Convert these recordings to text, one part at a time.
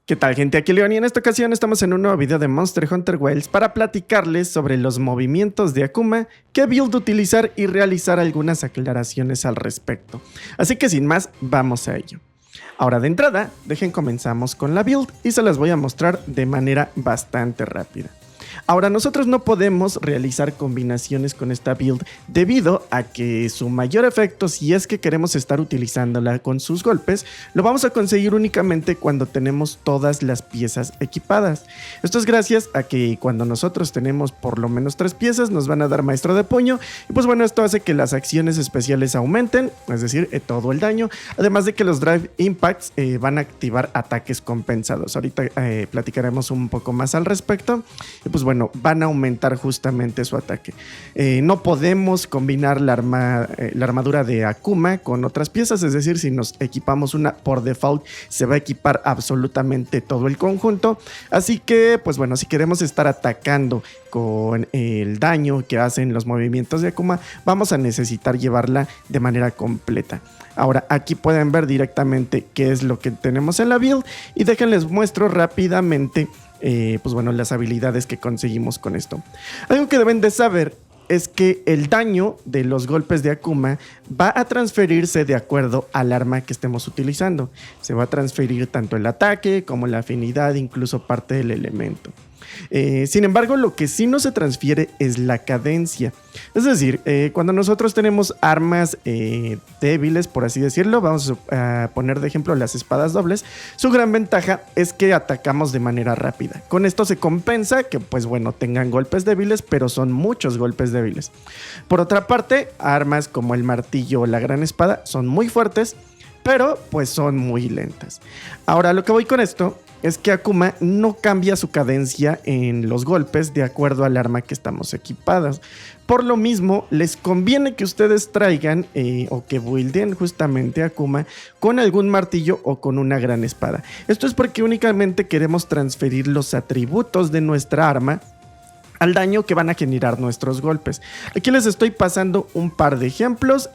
¿Qué tal, gente? Aquí Leon y en esta ocasión estamos en un nuevo video de Monster Hunter Wilds para platicarles sobre los movimientos de Akuma, qué build utilizar y realizar algunas aclaraciones al respecto. Así que sin más, vamos a ello. Ahora de entrada, comenzamos con la build y se las voy a mostrar de manera bastante rápida. Ahora nosotros no podemos realizar combinaciones con esta build debido a que su mayor efecto, si es que queremos estar utilizándola con sus golpes, lo vamos a conseguir únicamente cuando tenemos todas las piezas equipadas. Esto es gracias a que cuando nosotros tenemos por lo menos 3 piezas nos van a dar maestro de puño y pues bueno, esto hace que las acciones especiales aumenten, es decir, todo el daño, además de que los Drive Impacts van a activar ataques compensados. Ahorita platicaremos un poco más al respecto y pues bueno, van a aumentar justamente su ataque. No podemos combinar la armadura de Akuma con otras piezas, es decir, si nos equipamos una por default se va a equipar absolutamente todo el conjunto, así que pues bueno, si queremos estar atacando con el daño que hacen los movimientos de Akuma, vamos a necesitar llevarla de manera completa. Ahora aquí pueden ver directamente qué es lo que tenemos en la build y déjenles muestro rápidamente pues bueno, las habilidades que conseguimos con esto. Algo que deben de saber es que el daño de los golpes de Akuma va a transferirse de acuerdo al arma que estemos utilizando. Se va a transferir tanto el ataque como la afinidad, incluso parte del elemento. Sin embargo, lo que sí no se transfiere es la cadencia. Es decir, cuando nosotros tenemos armas débiles, por así decirlo, vamos a poner de ejemplo las espadas dobles, su gran ventaja es que atacamos de manera rápida. Con esto se compensa que, pues bueno, tengan golpes débiles, pero son muchos golpes débiles. Por otra parte, armas como el martillo o la gran espada son muy fuertes, pero pues son muy lentas. Ahora, lo que voy con esto es que Akuma no cambia su cadencia en los golpes de acuerdo al arma que estamos equipadas. Por lo mismo, les conviene que ustedes traigan o que builden justamente Akuma con algún martillo o con una gran espada. Esto es porque únicamente queremos transferir los atributos de nuestra arma al daño que van a generar nuestros golpes. Aquí les estoy pasando un par de ejemplos.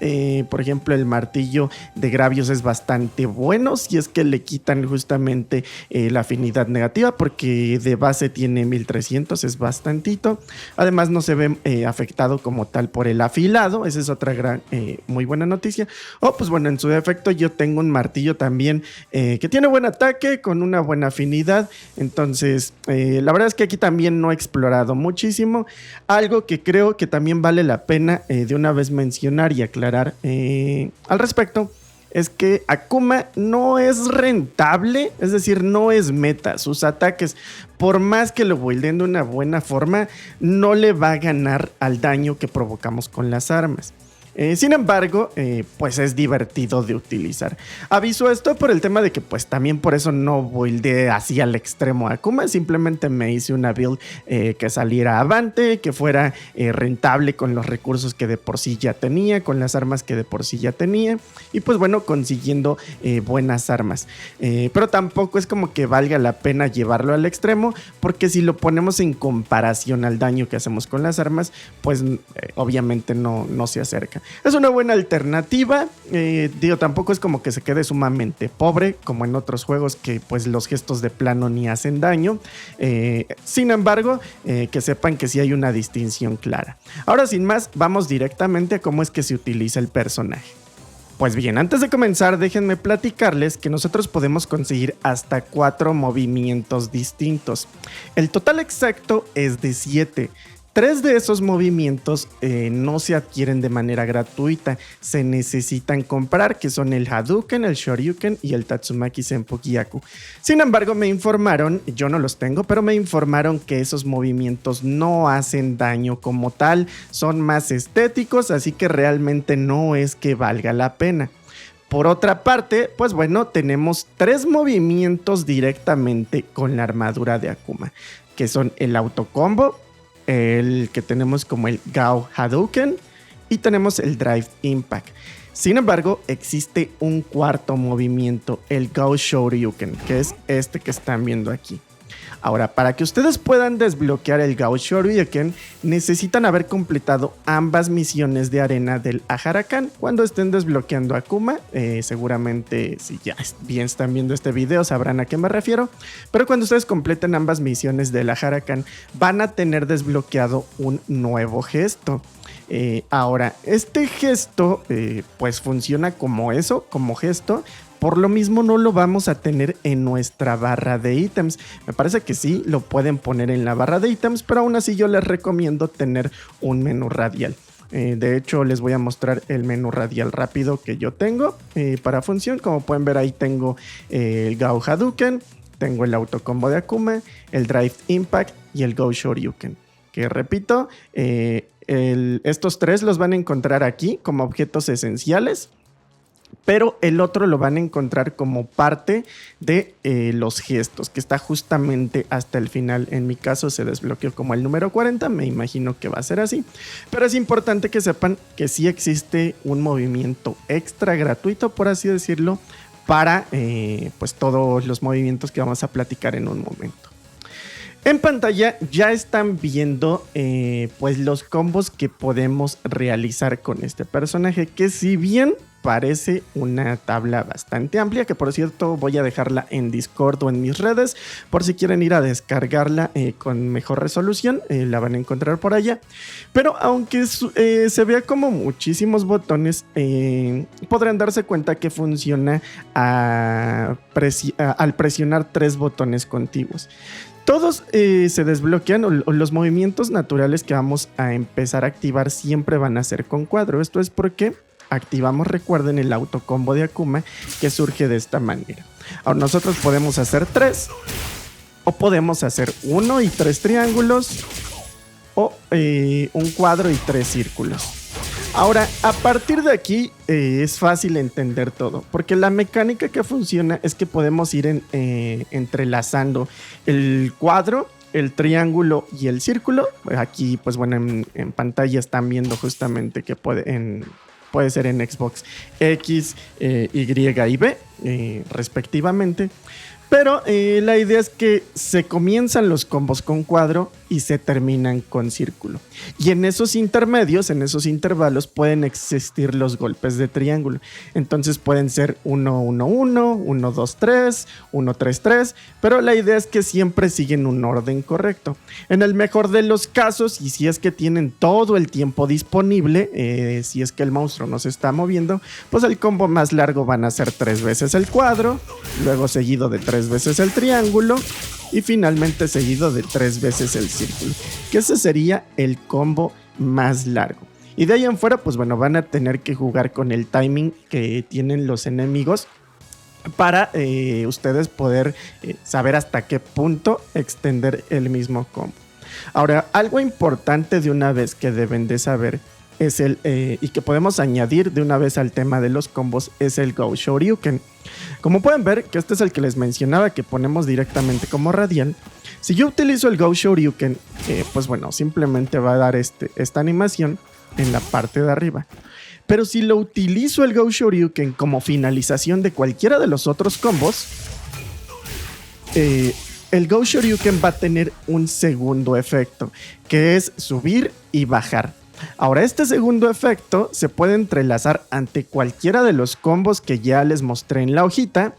Por ejemplo, el martillo de Gravios es bastante bueno si es que le quitan justamente la afinidad negativa, porque de base tiene 1300, es bastantito. Además no se ve afectado como tal por el afilado, esa es otra gran muy buena noticia. Pues bueno, en su defecto yo tengo un martillo también que tiene buen ataque con una buena afinidad. Entonces la verdad es que aquí también no he explorado muchísimo. Algo que creo que también vale la pena de una vez mencionar y aclarar al respecto es que Akuma no es rentable, es decir, no es meta. Sus ataques, por más que lo builden de una buena forma, no le va a ganar al daño que provocamos con las armas. Sin embargo, pues es divertido de utilizar. Aviso esto por el tema de que pues también por eso no buildé así al extremo a Akuma. Simplemente me hice una build que saliera avante, que fuera rentable con los recursos que de por sí ya tenía, con las armas que de por sí ya tenía, y pues bueno, consiguiendo buenas armas. Pero tampoco es como que valga la pena llevarlo al extremo, porque si lo ponemos en comparación al daño que hacemos con las armas, pues obviamente no se acerca. Es una buena alternativa, tampoco es como que se quede sumamente pobre como en otros juegos que pues los gestos de plano ni hacen daño. Sin embargo, que sepan que sí hay una distinción clara. Ahora sin más, vamos directamente a cómo es que se utiliza el personaje. Pues bien, antes de comenzar, déjenme platicarles que nosotros podemos conseguir hasta 4 movimientos distintos. El total exacto es de 7. 3 de esos movimientos no se adquieren de manera gratuita, se necesitan comprar, que son el Hadouken, el Shoryuken y el Tatsumaki Senpu Gyaku. Sin embargo, me informaron, yo no los tengo, pero me informaron que esos movimientos no hacen daño como tal, son más estéticos, así que realmente no es que valga la pena. Por otra parte, pues bueno, tenemos 3 movimientos directamente con la armadura de Akuma, que son el autocombo, el que tenemos como el Gao Hadouken y tenemos el Drive Impact. Sin embargo, existe un cuarto movimiento, el Gao Shoryuken, que es este que están viendo aquí. Ahora, para que ustedes puedan desbloquear el Gao Shoryuken, necesitan haber completado ambas misiones de arena del Aharakan. Cuando estén desbloqueando a Akuma, seguramente si ya bien están viendo este video sabrán a qué me refiero, pero cuando ustedes completen ambas misiones del Aharakan, van a tener desbloqueado un nuevo gesto. Ahora, este gesto pues funciona como eso, como gesto. Por lo mismo no lo vamos a tener en nuestra barra de ítems. Me parece que sí lo pueden poner en la barra de ítems, pero aún así yo les recomiendo tener un menú radial. De hecho, les voy a mostrar el menú radial rápido que yo tengo para función. Como pueden ver, ahí tengo el Gao Hadouken, tengo el autocombo de Akuma, el Drive Impact y el Gao Shoryuken. Que repito, estos tres los van a encontrar aquí como objetos esenciales, pero el otro lo van a encontrar como parte de los gestos, que está justamente hasta el final. En mi caso se desbloqueó como el número 40, me imagino que va a ser así. Pero es importante que sepan que sí existe un movimiento extra gratuito, por así decirlo, para pues todos los movimientos que vamos a platicar en un momento. En pantalla ya están viendo pues los combos que podemos realizar con este personaje, que si bien parece una tabla bastante amplia, que por cierto voy a dejarla en Discord o en mis redes por si quieren ir a descargarla con mejor resolución, la van a encontrar por allá. Pero aunque se vea como muchísimos botones, podrán darse cuenta que funciona al presionar 3 botones contiguos. Todos se desbloquean, o los movimientos naturales que vamos a empezar a activar siempre van a ser con cuadro. Esto es porque activamos, recuerden, el autocombo de Akuma, que surge de esta manera. Ahora nosotros podemos hacer 3, o podemos hacer 1 y 3 triángulos, o un cuadro y 3 círculos. Ahora, a partir de aquí es fácil entender todo, porque la mecánica que funciona es que podemos ir entrelazando el cuadro, el triángulo y el círculo. Aquí, pues bueno, en pantalla están viendo justamente que puede ser en Xbox X, Y y B, respectivamente. Pero la idea es que se comienzan los combos con cuadro y se terminan con círculo. Y en esos intermedios, en esos intervalos, pueden existir los golpes de triángulo. Entonces pueden ser 1-1-1, 1-2-3, 1-3-3, pero la idea es que siempre siguen un orden correcto. En el mejor de los casos, y si es que tienen todo el tiempo disponible, si es que el monstruo no se está moviendo, pues el combo más largo van a ser 3 veces el cuadro, luego seguido de 3 veces el triángulo y finalmente seguido de 3 veces el círculo, que ese sería el combo más largo. Y de ahí en fuera, pues bueno, van a tener que jugar con el timing que tienen los enemigos para ustedes poder saber hasta qué punto extender el mismo combo. Ahora, algo importante de una vez que deben de saber es y que podemos añadir de una vez al tema de los combos, es el Gao Shoryuken. Como pueden ver, que este es el que les mencionaba, que ponemos directamente como radial. Si yo utilizo el Gao Shoryuken, pues bueno, simplemente va a dar esta animación en la parte de arriba. Pero si lo utilizo el Gao Shoryuken como finalización de cualquiera de los otros combos, el Gao Shoryuken va a tener un segundo efecto, que es subir y bajar. Ahora, este segundo efecto se puede entrelazar ante cualquiera de los combos que ya les mostré en la hojita.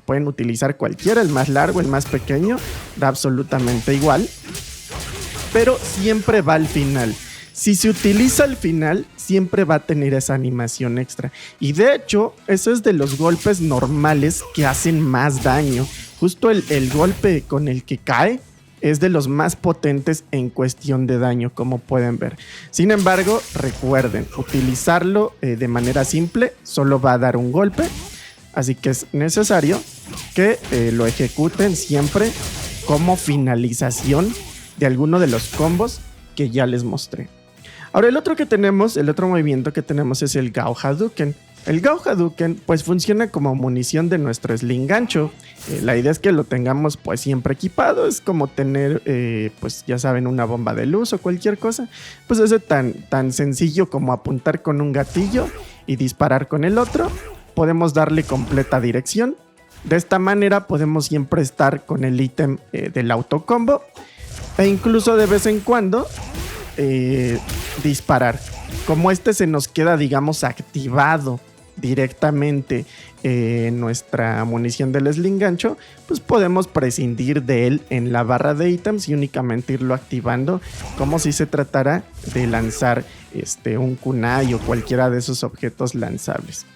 Pueden utilizar cualquiera, el más largo, el más pequeño, da absolutamente igual. Pero siempre va al final. Si se utiliza al final, siempre va a tener esa animación extra. Y de hecho, eso es de los golpes normales que hacen más daño. Justo el golpe con el que cae es de los más potentes en cuestión de daño, como pueden ver. Sin embargo, recuerden, utilizarlo de manera simple solo va a dar un golpe, así que es necesario que lo ejecuten siempre como finalización de alguno de los combos que ya les mostré. Ahora, el otro movimiento que tenemos es el Gao Hadouken. El Gao Hadouken pues funciona como munición de nuestro sling gancho. La idea es que lo tengamos pues siempre equipado. Es como tener pues ya saben, una bomba de luz o cualquier cosa. Pues es tan sencillo como apuntar con un gatillo y disparar con el otro. Podemos darle completa dirección De esta manera podemos siempre estar con el ítem del autocombo e incluso de vez en cuando disparar. Como este se nos queda, digamos, activado directamente en nuestra munición del sling gancho, pues podemos prescindir de él en la barra de ítems y únicamente irlo activando como si se tratara de lanzar un kunai o cualquiera de esos objetos lanzables.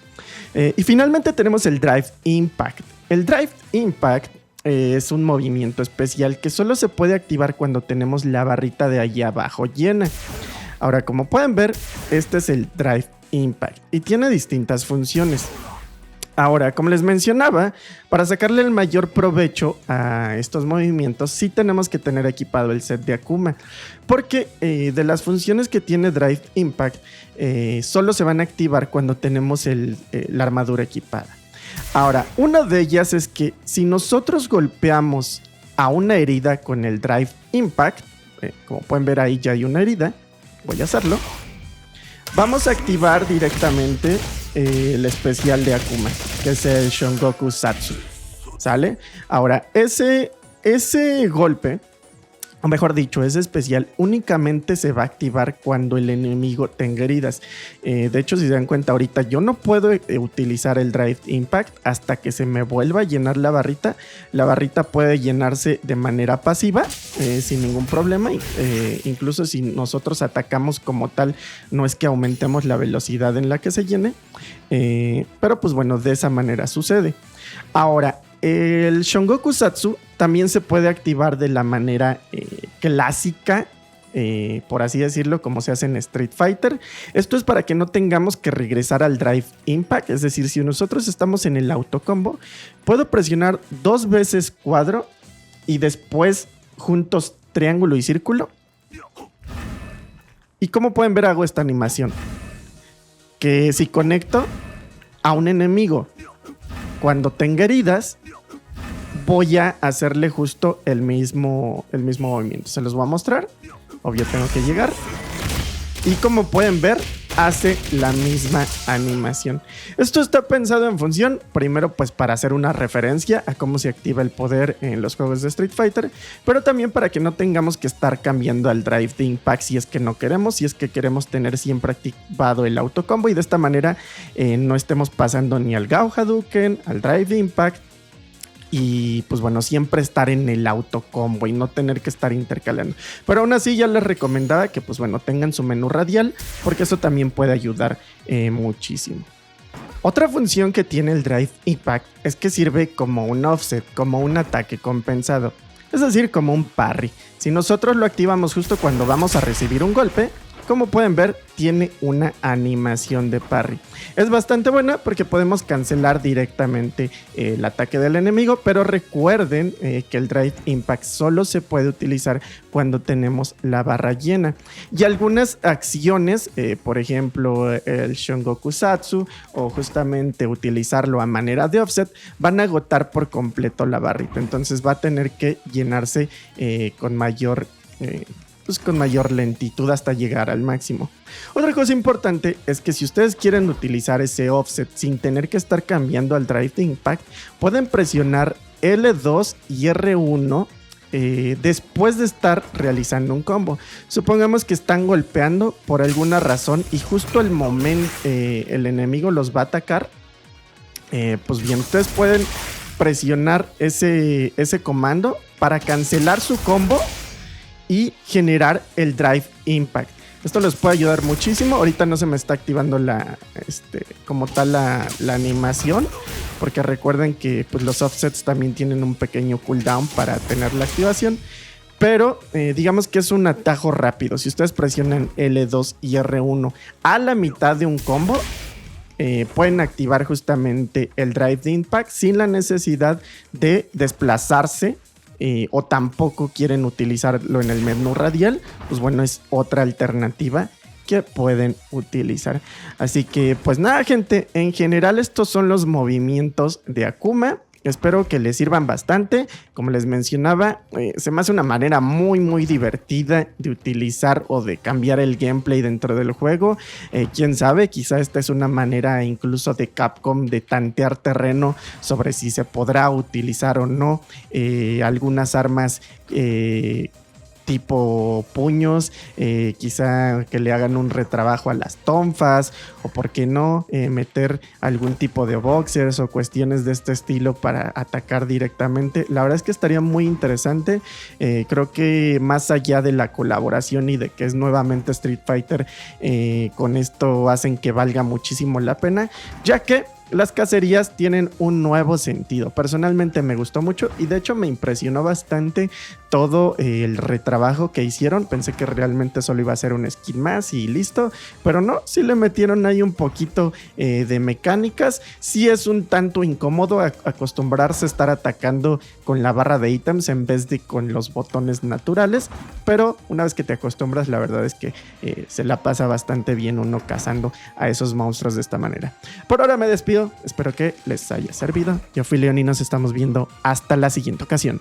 Y finalmente tenemos el Drive Impact. El Drive Impact es un movimiento especial que solo se puede activar cuando tenemos la barrita de allí abajo llena. Ahora, como pueden ver, este es el Drive Impact y tiene distintas funciones. Ahora, como les mencionaba, para sacarle el mayor provecho a estos movimientos, sí tenemos que tener equipado el set de Akuma, porque de las funciones que tiene Drive Impact, solo se van a activar cuando tenemos la armadura equipada. Ahora, una de ellas es que si nosotros golpeamos a una herida con el Drive Impact, como pueden ver ahí ya hay una herida, voy a hacerlo. Vamos a activar directamente el especial de Akuma, que es el Shongoku Satsu. ¿Sale? Ahora, ese golpe, o mejor dicho, ese especial únicamente se va a activar cuando el enemigo tenga heridas. De hecho, si se dan cuenta ahorita, yo no puedo utilizar el Drive Impact hasta que se me vuelva a llenar la barrita. La barrita puede llenarse de manera pasiva, sin ningún problema. Incluso si nosotros atacamos como tal, no es que aumentemos la velocidad en la que se llene. Pero pues bueno, de esa manera sucede. Ahora, el Shongoku Satsu también se puede activar de la manera clásica, por así decirlo, como se hace en Street Fighter. Esto es para que no tengamos que regresar al Drive Impact. Es decir, si nosotros estamos en el autocombo, puedo presionar 2 veces cuadro y después juntos triángulo y círculo. Y como pueden ver, hago esta animación. Que si conecto a un enemigo cuando tenga heridas, voy a hacerle justo el mismo movimiento. Se los voy a mostrar. Obvio, tengo que llegar. Y como pueden ver, hace la misma animación. Esto está pensado en función, primero pues para hacer una referencia a cómo se activa el poder en los juegos de Street Fighter, pero también para que no tengamos que estar cambiando al Drive de Impact si es que no queremos, si es que queremos tener siempre activado el autocombo y de esta manera no estemos pasando ni al Gao Hadouken, al Drive de Impact. Y pues bueno, siempre estar en el autocombo y no tener que estar intercalando. Pero aún así ya les recomendaba que pues bueno, tengan su menú radial, porque eso también puede ayudar muchísimo. Otra función que tiene el Drive Impact es que sirve como un offset, como un ataque compensado. Es decir, como un parry. Si nosotros lo activamos justo cuando vamos a recibir un golpe, como pueden ver, tiene una animación de parry. Es bastante buena porque podemos cancelar directamente el ataque del enemigo, pero recuerden que el Drive Impact solo se puede utilizar cuando tenemos la barra llena. Y algunas acciones, por ejemplo, el Shongoku Satsu o justamente utilizarlo a manera de offset, van a agotar por completo la barrita. Entonces va a tener que llenarse con mayor lentitud hasta llegar al máximo. Otra cosa importante es que si ustedes quieren utilizar ese offset sin tener que estar cambiando al Drive de Impact, pueden presionar L2 y R1 después de estar realizando un combo. Supongamos que están golpeando por alguna razón y justo el momento el enemigo los va a atacar. Pues bien, ustedes pueden presionar ese comando para cancelar su combo y generar el Drive Impact. Esto les puede ayudar muchísimo. Ahorita no se me está activando como tal la animación, porque recuerden que pues, los offsets también tienen un pequeño cooldown para tener la activación. Pero digamos que es un atajo rápido. Si ustedes presionan L2 y R1 a la mitad de un combo, pueden activar justamente el Drive de Impact sin la necesidad de desplazarse. O tampoco quieren utilizarlo en el menú radial, pues bueno, es otra alternativa que pueden utilizar. Así que pues nada, gente, en general estos son los movimientos de Akuma. espero que les sirvan bastante. Como les mencionaba, se me hace una manera muy divertida de utilizar o de cambiar el gameplay dentro del juego. Quién sabe, quizá esta es una manera incluso de Capcom de tantear terreno sobre si se podrá utilizar o no algunas armas tipo puños, quizá que le hagan un retrabajo a las tonfas, o por qué no meter algún tipo de boxers o cuestiones de este estilo para atacar directamente. La verdad es que estaría muy interesante. Creo que más allá de la colaboración y de que es nuevamente Street Fighter, con esto hacen que valga muchísimo la pena, ya que las cacerías tienen un nuevo sentido. Personalmente me gustó mucho y de hecho me impresionó bastante todo el retrabajo que hicieron. Pensé que realmente solo iba a ser un skin más y listo, pero no, sí le metieron ahí un poquito de mecánicas. Sí es un tanto incómodo acostumbrarse a estar atacando con la barra de ítems en vez de con los botones naturales, pero una vez que te acostumbras, la verdad es que se la pasa bastante bien uno cazando a esos monstruos de esta manera. Por ahora me despido. Espero que les haya servido. Yo fui León y nos estamos viendo hasta la siguiente ocasión.